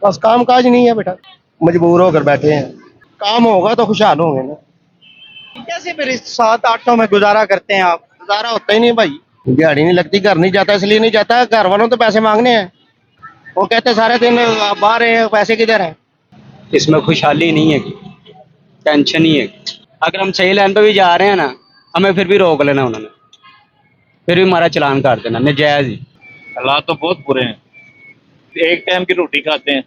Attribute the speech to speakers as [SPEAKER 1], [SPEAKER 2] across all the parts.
[SPEAKER 1] बस काम काज नहीं है बेटा, मजबूर होकर बैठे हैं। काम होगा तो खुशहाल होंगे ना।
[SPEAKER 2] कैसे फिर इस 7-800 में गुजारा करते हैं आप?
[SPEAKER 1] गुजारा होता ही नहीं भाई, दिहाड़ी नहीं लगती, घर नहीं जाता, इसलिए नहीं जाता, घर वालों तो पैसे मांगने हैं। वो कहते सारे दिन आप बाहर हैं, पैसे किधर हैं।
[SPEAKER 3] इसमें खुशहाली नहीं है, टेंशन ही है। अगर हम सही लाइन पे भी जा रहे हैं ना, हमें फिर भी रोक लेना उन्होंने, फिर भी हमारा चलान काट देना नजायज ही।
[SPEAKER 4] हालात तो बहुत बुरे हैं। एक टाइम की रोटी खाते हैं,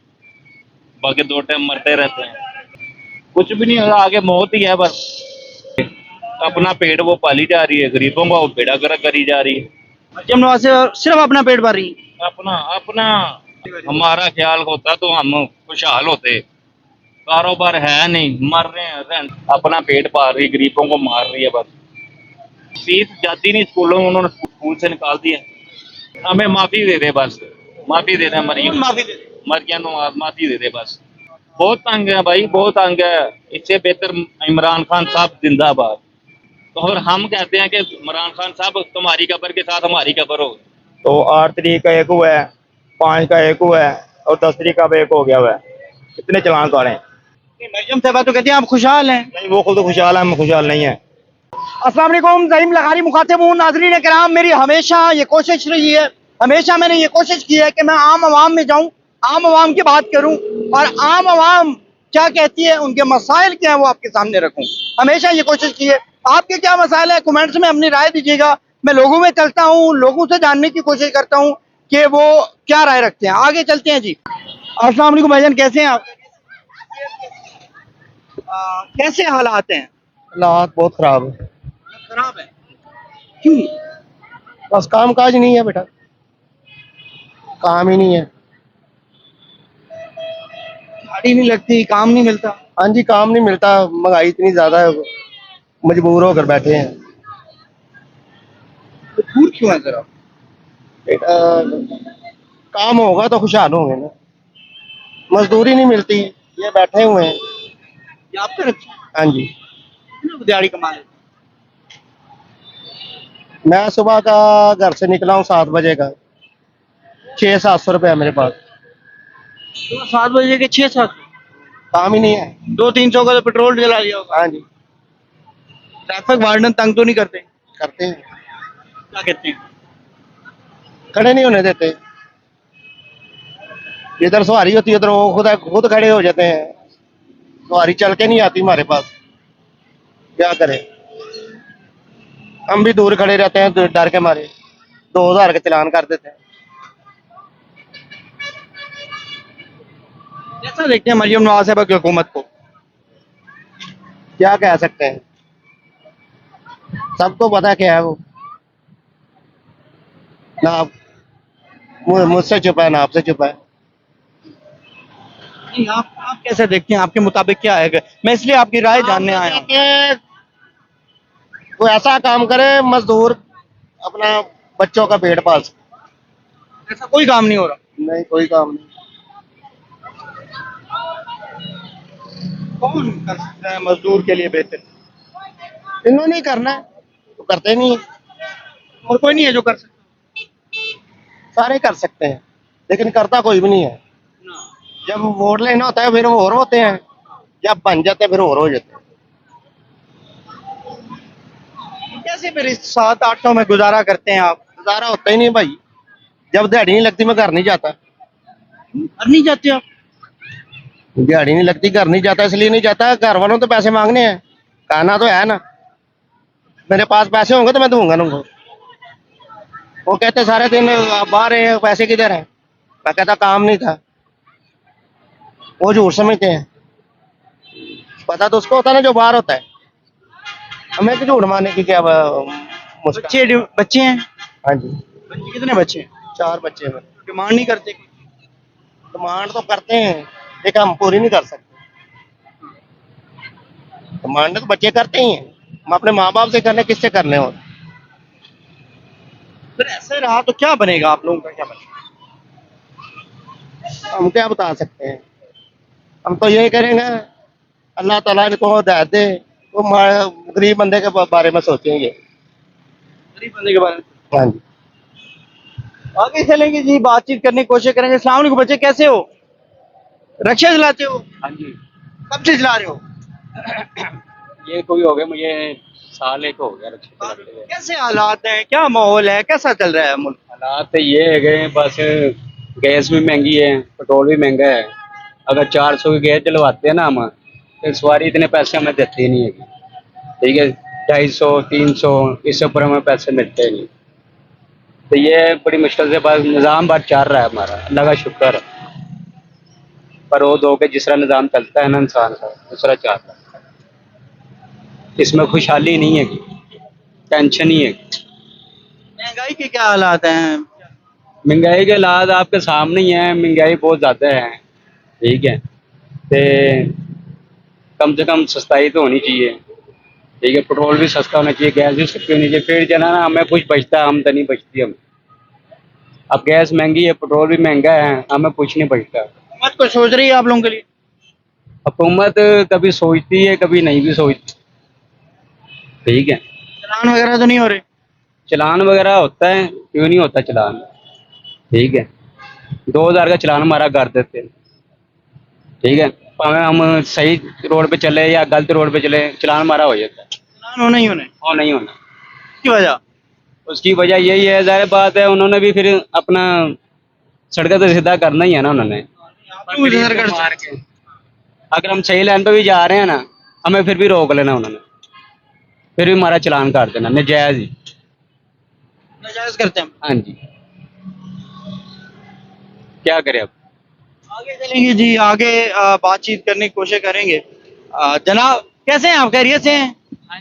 [SPEAKER 4] बाकी 2 टाइम मरते रहते हैं। कुछ भी नहीं होगा, आगे मौत ही है बस। अपना पेट वो पाली जा रही है, गरीबों का वो बेड़ा गर्क करी जा रही है।
[SPEAKER 2] मरियम नवाज से सिर्फ अपना पेट भर रही है।
[SPEAKER 4] अपना अपना हमारा ख्याल होता तो हम खुशहाल होते। कारोबार है नहीं, मर रहे हैं, अपना पेट पाल रही, गरीबों को मार रही है बस। फीस जाती नहीं स्कूलों में, उन्होंने स्कूल से निकाल दिया। हमें माफी दे दे बस, माफी दे दे मरियम,
[SPEAKER 2] माफी दे।
[SPEAKER 4] मरियम नवाज माफी दे दे बस। बहुत तंग है भाई, बहुत तंग है। इससे बेहतर इमरान खान साहब जिंदाबाद। तो और हम कहते हैं कि इमरान खान साहब तुम्हारी कब्र के साथ हमारी कब्र हो।
[SPEAKER 3] तो 8 तारीख का एक हुआ है, 5 का एक हुआ है और 10 तारीख का भी एक हो गया हुआ है। कितने चलान काटे हैं?
[SPEAKER 2] मरियम साहबा तो कहती हैं आप खुशहाल हैं।
[SPEAKER 3] नहीं, वो खुद खुशहाल है, हम खुशहाल नहीं है।
[SPEAKER 2] अस्सलाम वालेकुम ज़हीम लगारी मुखातिबून नाज़रीन किराम, मेरी हमेशा ये कोशिश रही है, हमेशा मैंने ये कोशिश की है कि मैं आम आवाम में जाऊं, आम आवाम की बात करूं और आम आवाम क्या कहती है, उनके मसाइल क्या है वो आपके सामने रखूं। हमेशा ये कोशिश की है। आपके क्या मसाइल है, कमेंट्स में अपनी राय दीजिएगा। मैं लोगों में चलता हूँ, लोगों से जानने की कोशिश करता हूँ कि वो क्या राय रखते हैं। आगे चलते हैं जी। अस्सलाम वालेकुम भाईजान, कैसे हैं आप? कैसे हालात हैं?
[SPEAKER 1] हालात बहुत खराब है।
[SPEAKER 2] खराब है। क्यों?
[SPEAKER 1] बस काम काज नहीं है बेटा, काम ही नहीं है।
[SPEAKER 2] गाड़ी नहीं लगती, काम नहीं मिलता।
[SPEAKER 1] हाँ जी, काम नहीं मिलता, महंगाई इतनी ज्यादा है, मजबूर होकर बैठे हैं।
[SPEAKER 2] तो दूर क्यों है जरा?
[SPEAKER 1] बेटा काम होगा तो खुशहाल होंगे ना। मजदूरी नहीं मिलती, ये बैठे हुए हैं।
[SPEAKER 2] ये आप तो रखिए।
[SPEAKER 1] हाँ जी।
[SPEAKER 2] कितना दिहाड़ी कमा लेते
[SPEAKER 1] मैं सुबह का घर से निकला हूँ 7 बजे का, 600-700 रुपया मेरे पास।
[SPEAKER 2] हैं? तो 7 बजे के 6-7,
[SPEAKER 1] काम ही नहीं है।
[SPEAKER 2] 200-300 का तो पेट्रोल जला लिया होगा।
[SPEAKER 1] हाँ जी।
[SPEAKER 2] ट्रैफिक वार्डन तंग तो नहीं करते?
[SPEAKER 1] करते हैं,
[SPEAKER 2] क्या कहते हैं?
[SPEAKER 1] खड़े नहीं होने देते। इधर सवारी होती है, उधर वो खुद खुद खड़े हो जाते हैं। सवारी चल के नहीं आती हमारे पास, क्या करें। हम भी दूर खड़े रहते हैं, डर के मारे 2000 के चालान कर देते हैं।
[SPEAKER 2] कैसा देखते हैं मरियम नवाज साहबा की हुकूमत को?
[SPEAKER 1] क्या कह सकते हैं, सबको पता क्या है वो। ना मुझसे छुपा है, ना आपसे छुपा है।
[SPEAKER 2] नहीं, आप कैसे देखते हैं, आपके मुताबिक क्या है? मैं इसलिए आपकी राय जानने आया हूँ।
[SPEAKER 1] कि कोई ऐसा काम करे, मजदूर अपना बच्चों का पेट पाल सके।
[SPEAKER 2] ऐसा कोई काम नहीं हो रहा।
[SPEAKER 1] नहीं, कोई काम नहीं।
[SPEAKER 2] कौन कर सकता है मजदूर के लिए बेहतर?
[SPEAKER 1] इन्होंने ही करना है तो करते नहीं है।
[SPEAKER 2] और कोई नहीं है जो कर सकता?
[SPEAKER 1] सारे कर सकते हैं, लेकिन करता कोई भी नहीं है। जब वोट लेना होता है फिर वो और होते हैं, जब बन जाते हैं फिर और हो जाते हैं।
[SPEAKER 2] कैसे फिर इस 7-800 में गुजारा करते हैं आप?
[SPEAKER 1] गुजारा होता ही नहीं भाई, जब दिहाड़ी नहीं लगती मैं घर नहीं जाता।
[SPEAKER 2] घर नहीं जाते आप?
[SPEAKER 1] दिहाड़ी नहीं लगती, घर नहीं जाता, इसलिए नहीं जाता, घर वालों तो पैसे मांगने हैं। खाना तो है ना, मेरे पास पैसे होंगे तो मैं दूंगा उनको। वो कहते सारे दिन आप बाहर हैं, पैसे किधर हैं। मैं कहता काम नहीं था। वो झूठ समझते हैं, पता तो उसको होता है ना जो बाहर होता है। हमें तो झूठ मारने की क्या मुश्किल।
[SPEAKER 2] बच्चे हैं?
[SPEAKER 1] हाँ जी।
[SPEAKER 2] बच्चे कितने बच्चे हैं?
[SPEAKER 1] 4 बच्चे हैं।
[SPEAKER 2] डिमांड नहीं करते?
[SPEAKER 1] डिमांड तो करते हैं, लेकिन हम पूरी नहीं कर सकते। डिमांड तो बच्चे करते ही हैं, हम अपने माँ बाप से करने, किससे करने हो।
[SPEAKER 2] फिर ऐसे रहा तो क्या बनेगा, आप लोगों का क्या बनेगा?
[SPEAKER 1] हम क्या बता सकते हैं, हम तो यही करेंगे अल्लाह ताला इनको हिदायत दे, वो गरीब बंदे के बारे में सोचेंगे।
[SPEAKER 2] गरीब बंदे के बारे में
[SPEAKER 1] हाँ जी।
[SPEAKER 2] आगे चलेंगे जी, बातचीत करने की कोशिश करेंगे। अस्सलाम वालेकुम बच्चे, कैसे हो? रक्षा चलाते हो?
[SPEAKER 3] हाँ जी।
[SPEAKER 2] कब से चला रहे हो?
[SPEAKER 3] ये कोई हो गया मुझे साल एक हो गया रिक्शा चलाते हुए।
[SPEAKER 2] कैसे हालात हैं, क्या माहौल है, कैसा चल रहा है मुल्क?
[SPEAKER 3] हालात तो ये है गए बस, गैस भी महंगी है, पेट्रोल भी महंगा है। अगर 400 की गैस डलवाते हैं ना हम, तो सवारी इतने पैसे हमें देती नहीं है। ठीक है, 250 300 इससे ऊपर हमें पैसे मिलते नहीं। तो ये बड़ी मुश्किल से बस निज़ाम बात चल रहा है हमारा, अल्लाह का शुक्र है। पर वो दो के जिस तरह निज़ाम चलता है ना इंसान का, उस तरह चल रहा है। इसमें खुशहाली नहीं है, टेंशन ही है।
[SPEAKER 2] महंगाई के क्या हालात हैं?
[SPEAKER 3] महंगाई के हालात आपके सामने ही है, महंगाई बहुत ज़्यादा है। ठीक है, तो कम से कम सस्ताई तो होनी चाहिए। ठीक है, पेट्रोल भी सस्ता होना चाहिए, गैस भी सस्ती होनी चाहिए, फिर जो है ना हमें कुछ बचता है, आमदनी बचती है हमें। अब गैस महंगी है, पेट्रोल भी महंगा है, हमें कुछ नहीं बचता।
[SPEAKER 2] हुकूमत कुछ सोच रही है आप लोगों के लिए?
[SPEAKER 3] हुकूमत कभी सोचती है, कभी नहीं भी सोचती। ठीक है,
[SPEAKER 2] चलान वगैरह तो नहीं हो रहे?
[SPEAKER 3] चलान वगैरह होता है, क्यों नहीं होता चलान। ठीक है, 2000 का चलान हमारा कर देते हैं। ठीक है, भावें हम सही रोड पे चले या गलत रोड पे चले, चलान हमारा हो जाता है।
[SPEAKER 2] चलान होना ही होना है।
[SPEAKER 3] और नहीं होना,
[SPEAKER 2] की वजह?
[SPEAKER 3] उसकी वजह यही है, जाहिर बात है, उन्होंने भी फिर अपना सड़क तो सीधा करना ही है ना उन्होंने।
[SPEAKER 2] क्यों इधर कर
[SPEAKER 3] मार के अगर हम सही लाइन पे भी जा रहे हैं ना, हमें फिर भी रोक लेना उन्होंने, फिर भी हमारा चलान कर देना नजायज ही।
[SPEAKER 2] नाजायज करते हैं?
[SPEAKER 3] हाँ जी, क्या करें अब।
[SPEAKER 2] आगे चलेंगे जी, आगे बातचीत करने की कोशिश करेंगे। जनाब कैसे हैं आप, खैरियत से हैं?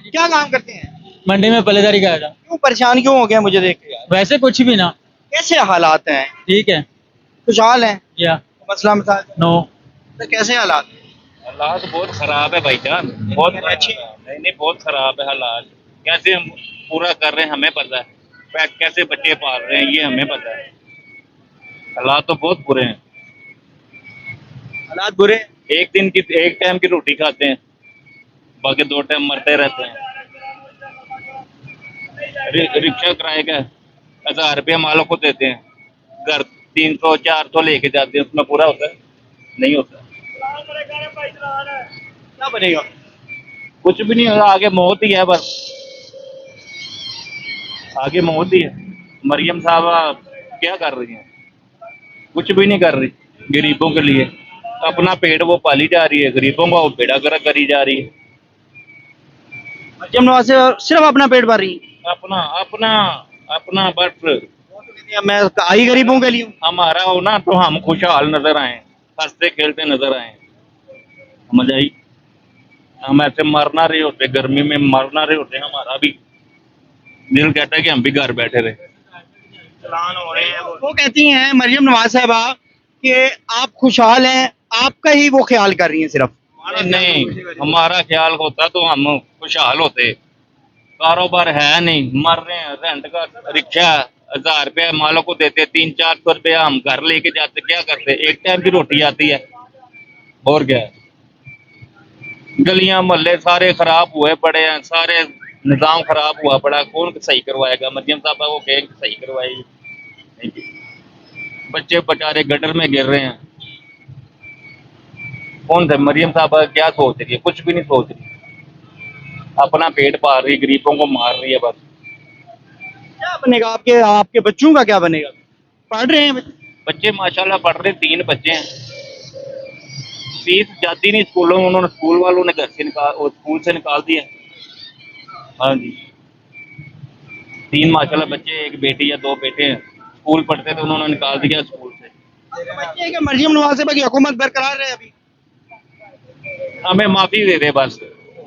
[SPEAKER 2] क्या काम करते हैं?
[SPEAKER 5] मंडी में पल्लेदारी कर रहा।
[SPEAKER 2] क्यों परेशान क्यों हो गया मुझे देख के यार?
[SPEAKER 5] वैसे कुछ भी ना।
[SPEAKER 2] कैसे हालात हैं?
[SPEAKER 5] ठीक है।
[SPEAKER 2] खुशहाल हैं?
[SPEAKER 5] या
[SPEAKER 2] मसला मसाइल
[SPEAKER 5] नो।
[SPEAKER 2] तो कैसे हालात?
[SPEAKER 4] हालात बहुत खराब है भाईजान, बहुत अच्छी नहीं नहीं, बहुत खराब है हालात। कैसे हम पूरा कर रहे हैं हमें पता है, कैसे बच्चे पाल रहे हैं ये हमें पता है। हालात तो बहुत बुरे हैं।
[SPEAKER 2] हालात बुरे?
[SPEAKER 4] एक टाइम की रोटी खाते हैं, बाकी 2 टाइम मरते रहते हैं। रिक्शा किराए का 1000 रुपया मालों को देते हैं, घर 300 400 लेके जाते हैं, उसमें पूरा होता है? नहीं होता।
[SPEAKER 2] क्या बनेगा?
[SPEAKER 4] कुछ भी नहीं होगा, आगे मौत ही है बस, आगे मौत ही है। मरियम साहब क्या कर रही हैं? कुछ भी नहीं कर रही गरीबों के लिए। अपना पेट वो पाली जा रही है, गरीबों का वो बेड़ा गर्क करी जा रही है।
[SPEAKER 2] मरियम नवाज से सिर्फ अपना पेट भर रही है।
[SPEAKER 4] अपना अपना अपना बस
[SPEAKER 2] मैं आई गरीबों के लिए हूँ।
[SPEAKER 4] हमारा हो ना तो हम खुशहाल नजर आए, हंसते खेलते नजर आए, समझ आई। हम ऐसे मर ना रहे होते, गर्मी में मर ना रहे होते, हमारा भी दिल कहता है कि हम भी घर बैठे रहे।
[SPEAKER 2] चलान हो रहे हैं। वो कहती हैं मरियम नवाज साहबा कि आप खुशहाल हैं, आपका ही वो ख्याल कर रही हैं सिर्फ।
[SPEAKER 4] नहीं, हमारा ख्याल होता तो हम खुशहाल होते। कारोबार है नहीं, मर रहे हैं, रेंट का रिक्शा 1000 रुपया मालों को देते, 300-400 रुपया हम घर लेके जाते, क्या करते? एक टाइम की रोटी आती है, और क्या है? गलियां मोहल्ले सारे खराब हुए पड़े हैं, सारे निजाम खराब हुआ पड़ा, कौन सही करवाएगा? मरियम साहबा को कहें कि सही करवाएगी, नहीं जी। बच्चे बेचारे गटर में गिर रहे हैं, कौन सा? मरियम साहबा क्या सोच रही है? कुछ भी नहीं सोच रही, अपना पेट पाल रही, गरीबों को मार रही है बस।
[SPEAKER 2] क्या बनेगा आपके आपके बच्चों का क्या बनेगा? पढ़ रहे हैं बच्चे?
[SPEAKER 4] बच्चे माशाल्लाह पढ़ रहे, 3 बच्चे हैं। फीस जाती नहीं स्कूलों में, उन्होंने स्कूल वालों ने घर से स्कूल से निकाल दिया। हाँ जी, 3 माशाल्लाह बच्चे, एक बेटी या 2 बेटे हैं, स्कूल पढ़ते थे, उन्होंने निकाल दिया स्कूल से।
[SPEAKER 2] समझते हैं कि मरियम नवाज साहबा की हुकूमत बरकरार रहे अभी?
[SPEAKER 4] हमें माफी दे दे बस,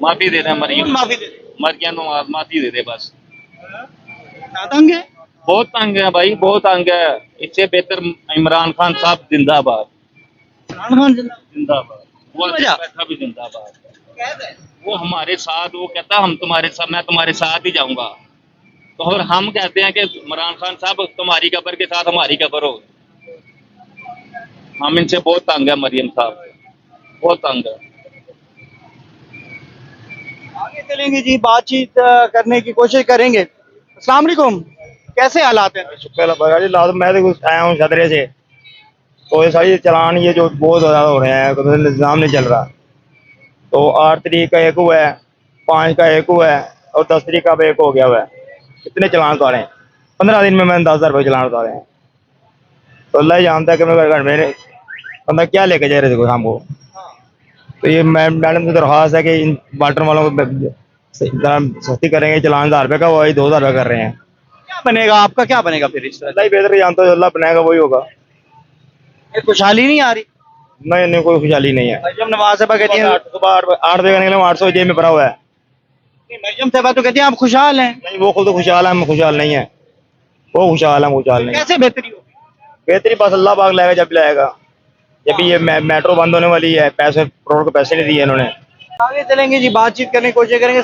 [SPEAKER 4] माफी दे दे मरियम,
[SPEAKER 2] माफी दे?
[SPEAKER 4] मरियम नवाज माफी दे दे बस।
[SPEAKER 2] तंग है?
[SPEAKER 4] बहुत तंग है भाई, बहुत तंग है। इससे बेहतर इमरान खान साहब जिंदाबाद,
[SPEAKER 2] इमरान खान जिंदा?
[SPEAKER 4] जिंदाबाद। वो
[SPEAKER 2] वजह?
[SPEAKER 4] बैठा भी जिंदाबाद। वो हमारे साथ, वो कहता हम तुम्हारे साथ, मैं तुम्हारे साथ ही जाऊंगा। तो और हम कहते हैं कि इमरान खान साहब तुम्हारी कब्र के साथ हमारी कब्र हो। हम इनसे बहुत तंग है, मरियम साहब बहुत तंग है।
[SPEAKER 2] आगे चलेंगे जी, बातचीत करने की कोशिश करेंगे। अस्सलाम वालेकुम, कैसे हालात हैं?
[SPEAKER 6] शुक्र अल्लाह का जी। लाद मैं तो आया हूँ छतरे से, तो ये सारी चलान ये जो बहुत ज़्यादा हो रहे हैं, तो निज़ाम नहीं चल रहा। तो 8 तारीख का एक हुआ है, 5 का एक हुआ है और 10 तारीख का भी एक हो गया हुआ है। कितने चलान उतारे हैं? 15 दिन में मैंने 10,000 रुपये चलान उतारे हैं। तो अल्लाह ही जानता है कि मेरे घर मेरे बंदा क्या लेके जाए रहे थे शाम को। तो ये मैडम की दरख्वास्त है कि इन वाटर वालों को सख्ती करेंगे। चलान 1000 रुपये का, वही 2000 रुपये कर रहे हैं।
[SPEAKER 2] क्या बनेगा, आपका क्या बनेगा फिर इस तरह?
[SPEAKER 6] अल्लाह ही बेहतर जानता है, जो अल्लाह बनाएगा वही होगा।
[SPEAKER 2] ये खुशहाली नहीं आ रही।
[SPEAKER 6] नहीं नहीं, कोई खुशहाली नहीं है।
[SPEAKER 2] मरियम नवाज साहबा कहती हैं,
[SPEAKER 6] 8 बजे का निकले 800 जेब में भरा हुआ है।
[SPEAKER 2] मरियम साहबा तो कहती हैं आप खुशहाल हैं।
[SPEAKER 6] नहीं, वो खुद खुशहाल है, हम खुशहाल नहीं है। वो खुशहाल है, हम खुशहाल नहीं है।
[SPEAKER 2] कैसे बेहतरी होगी?
[SPEAKER 6] बेहतरी बस अल्लाह पाक लाएगा जब लाएगा। जब भी ये मेट्रो बंद होने वाली है, पैसे करोड़ के पैसे नहीं दिए इन्होंने।
[SPEAKER 2] आगे चलेंगे जी, बातचीत करने की कोशिश करेंगे।